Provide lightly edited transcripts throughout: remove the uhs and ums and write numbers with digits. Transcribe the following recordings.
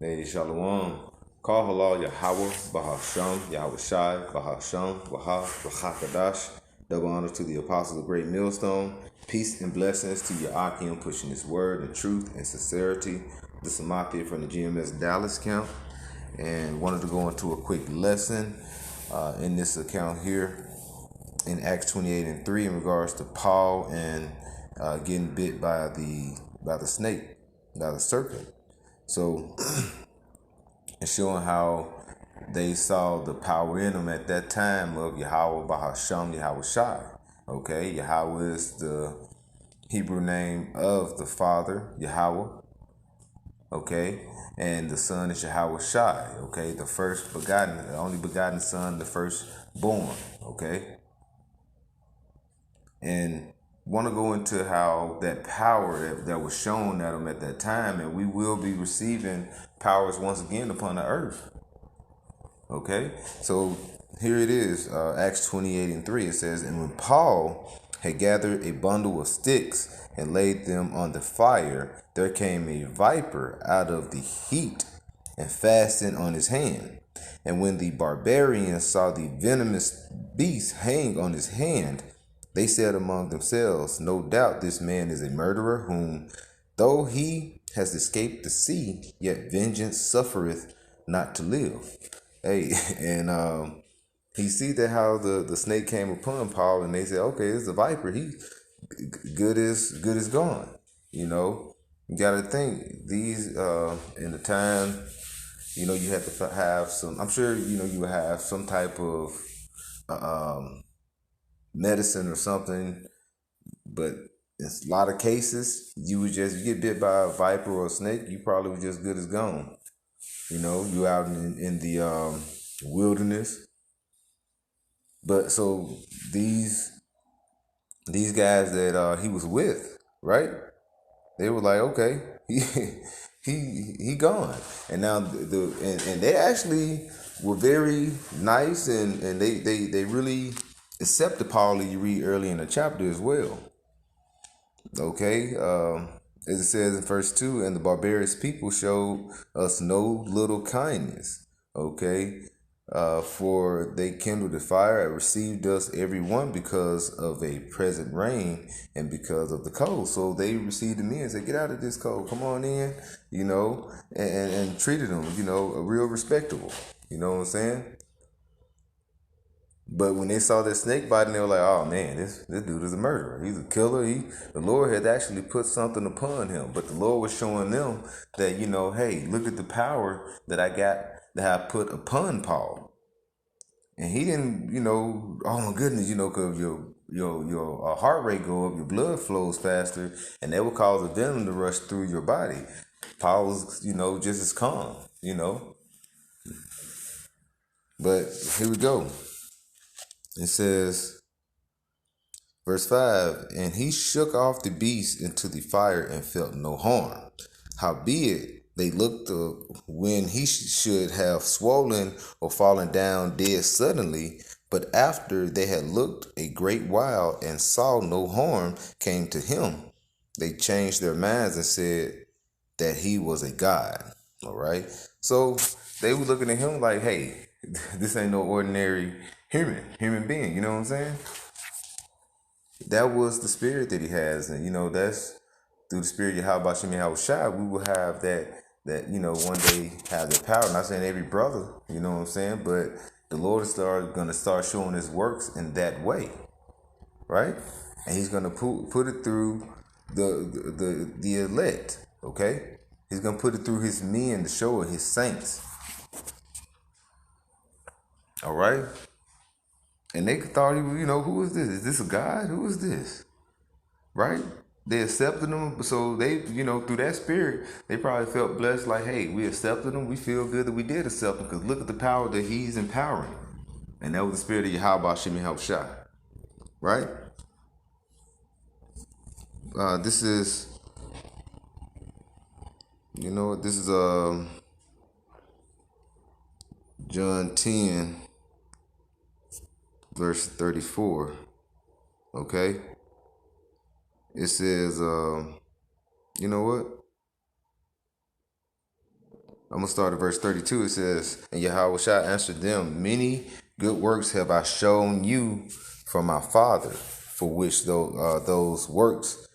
Hey, Shalom. Call halal Yahweh, Bahasham, Yahweh Shai, Bahasham, Bahakadash. Double honor to the apostles of Great Millstone. Peace and blessings to your Akim pushing his word and truth and sincerity. This is Mafia from the GMS Dallas camp. And wanted to go into a quick lesson in this account here in Acts 28 and 3 in regards to Paul and getting bit by the snake, by the serpent. So it's showing how they saw the power in them at that time of Yahweh Bahasham Yahweh Shai. Okay, Yahweh is the Hebrew name of the Father, Yahweh. Okay, and the Son is Yahweh Shai. Okay, the first begotten, the only begotten Son, the firstborn. Okay, and want to go into how that power that was shown at them at that time, and we will be receiving powers once again upon the earth. Okay, so here it is, Acts 28 and 3. It says, "And when Paul had gathered a bundle of sticks and laid them on the fire, there came a viper out of the heat and fastened on his hand. And when the barbarians saw the venomous beast hang on his hand, they said among themselves, No doubt this man is a murderer, whom, though he has escaped the sea, yet vengeance suffereth not to live." Hey, and he see that how the snake came upon Paul, and they said, "Okay, it's a viper. He good as gone." You know, you got to think these in the time. You have to have some. I'm sure you would have some type of medicine or something, but in a lot of cases, you get bit by a viper or a snake, you probably was just good as gone. You out in the wilderness. But so these guys that he was with, right? They were like, okay, he gone, and now and they actually were very nice, and they really accepted Paul. You read early in the chapter as well. Okay, as it says in verse 2, "And the barbarous people showed us no little kindness." Okay, for they kindled a fire and received us every one because of a present rain and because of the cold. So they received the men and said, "Get out of this cold, come on in," and treated them, real respectable. You know what I'm saying? But when they saw that snake biting, they were like, "Oh man, this dude is a murderer. He's a killer. The Lord had actually put something upon him." But the Lord was showing them that, hey, look at the power that I got, that I put upon Paul. And he didn't, oh my goodness, because your heart rate go up, your blood flows faster, and that will cause a venom to rush through your body. Paul was, just as calm. But here we go. It says, verse 5, "And he shook off the beast into the fire and felt no harm. Howbeit, they looked when he should have swollen or fallen down dead suddenly. But after they had looked a great while and saw no harm came to him, they changed their minds and said that he was a god." All right. So they were looking at him like, hey, this ain't no ordinary human being. You know what I'm saying? That was the spirit that he has, and that's through the spirit of Yahweh Shem Yahweh Shai, we will have that one day have the power. Not saying every brother, you know what I'm saying, but the Lord is gonna start showing his works in that way, right? And he's gonna put it through the elect, okay? He's gonna put it through his men to show it, his saints. All right? And they thought he was, who is this? Is this a God? Who is this? Right? They accepted him, so they, through that spirit, they probably felt blessed. Like, hey, we accepted him. We feel good that we did accept him, because look at the power that he's empowering, and that was the spirit of Yahweh Shem Yahweh Shai, right? This is, this is John 10, verse 34. Okay, it says, you know what? I'm gonna start at verse 32. It says, "And Yahweh shall answer them, Many good works have I shown you from my Father. For which those works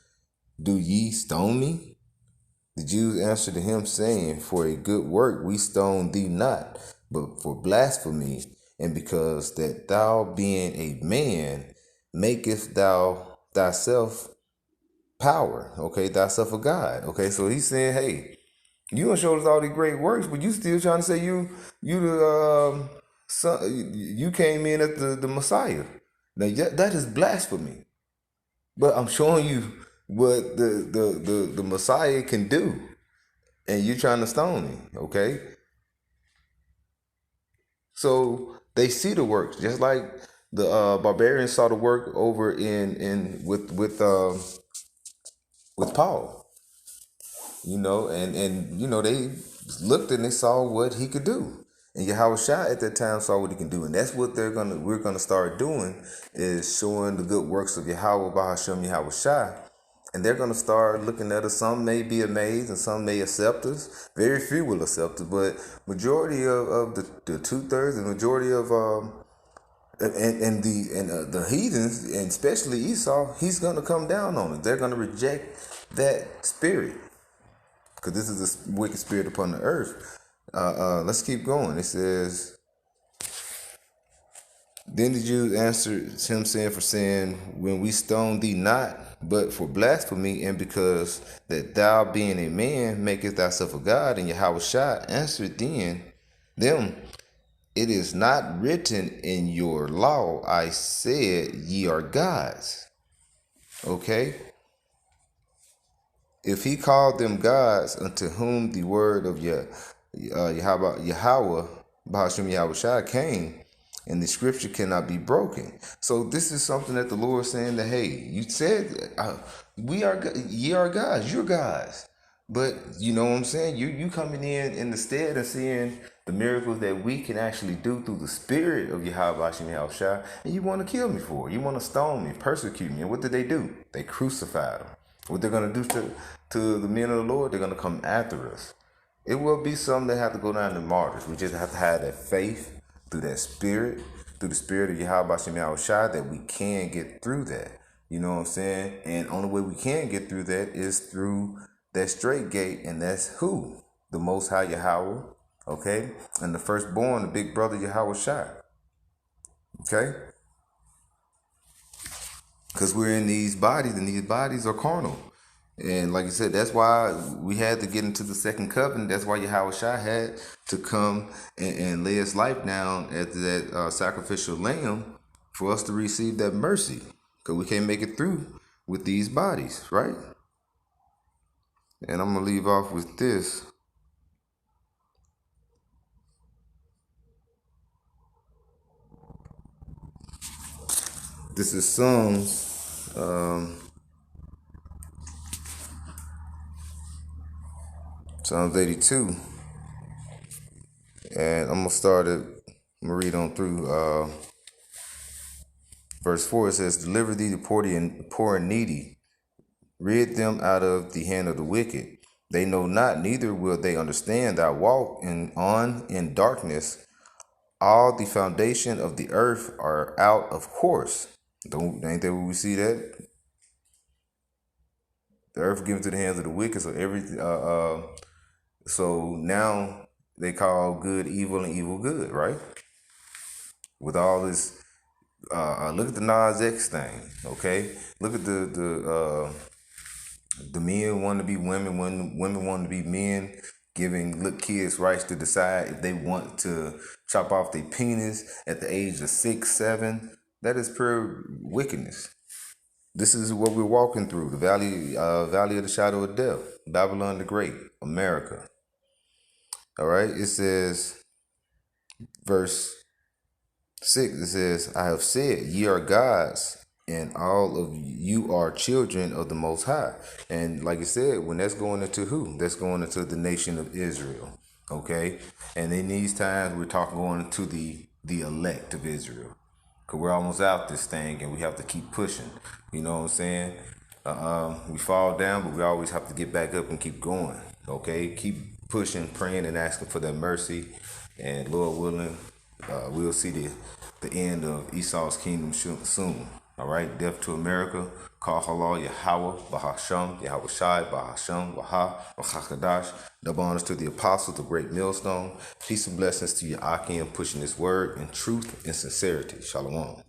do ye stone me?" The Jews answered to him, saying, For a good work we stone thee not, but for blasphemy, and because that thou, being a man, makest thou thyself power. Okay, thyself a God. Okay, so he's saying, hey, you gonna show us all these great works, but you still trying to say you the son, you came in as the Messiah. Now that is blasphemy. But I'm showing you what the Messiah can do, and you trying to stone me. Okay, so they see the works just like the barbarians saw the work over in with Paul. And they looked and they saw what he could do. And Yahweh Shai at that time saw what he can do. And that's what we're gonna start doing, is showing the good works of Yahweh Bahashem Yahweh Shai. And they're gonna start looking at us. Some may be amazed and some may accept us. Very few will accept us, but majority of the 2/3, the majority of the heathens, and especially Esau, he's gonna come down on it. They're gonna reject that spirit, because this is a wicked spirit upon the earth. Let's keep going. It says, Then the Jews answered him, saying, For saying, When we stone thee not, but for blasphemy, and because that thou, being a man, makest thyself a God. And Yahweh Shai answered them, It is not written in your law, I said, ye are gods. Okay? If he called them gods, unto whom the word of Yahweh, Bahashem Yahweh Shai came, and the scripture cannot be broken. So this is something that the Lord is saying, that, hey, you said, ye are gods, you're gods. But you know what I'm saying? You coming in the stead of seeing the miracles that we can actually do through the spirit of Yahweh Hashem Yahweh Shai, and you want to kill me for it. You want to stone me, persecute me. And what did they do? They crucified him. What they're gonna do to the men of the Lord, they're gonna come after us. It will be some that have to go down to martyrs. We just have to have that faith through that spirit, through the spirit of Yahweh Hashem Yahweh Shai, that we can get through that. You know what I'm saying? And only way we can get through that is through that straight gate, and that's who? The Most High Yahweh, okay? And the firstborn, the big brother Yahweh Shai, okay? Because we're in these bodies, and these bodies are carnal. And like I said, that's why we had to get into the second covenant. That's why Yahweh Shai had to come and lay his life down as that sacrificial lamb for us to receive that mercy. Because we can't make it through with these bodies, right? And I'm going to leave off with this. This is Psalms 82. And I'm going to read on through verse 4. It says, Deliver thee the poor and needy. Rid them out of the hand of the wicked. They know not, neither will they understand. Thou walk in darkness. All the foundation of the earth are out of course. Ain't that what we see that? The earth given to the hands of the wicked. So now they call good evil and evil good, right? With all this, look at the Nas X thing, okay? Look at the men want to be women, when women want to be men, giving little kids rights to decide if they want to chop off their penis at the age of 6, 7. That is pure wickedness. This is what we're walking through, the valley of the shadow of death, Babylon the Great, America. All right, it says, verse 6, it says, I have said, ye are gods, and all of you are children of the Most High. And like I said, when that's going into who? That's going into the nation of Israel. Okay? And in these times, we're going into the elect of Israel. Because we're almost out this thing, and we have to keep pushing. You know what I'm saying? We fall down, but we always have to get back up and keep going. Okay? Keep pushing, praying, and asking for that mercy. And Lord willing, we'll see the end of Esau's kingdom soon. All right, death to America. Call halal Yahweh, Bahasham, Yahweh Shai, Bahasham, Waha, Wahakadash. Double honors to the apostles, the great millstone. Peace and blessings to your Akim pushing this word in truth and sincerity. Shalom.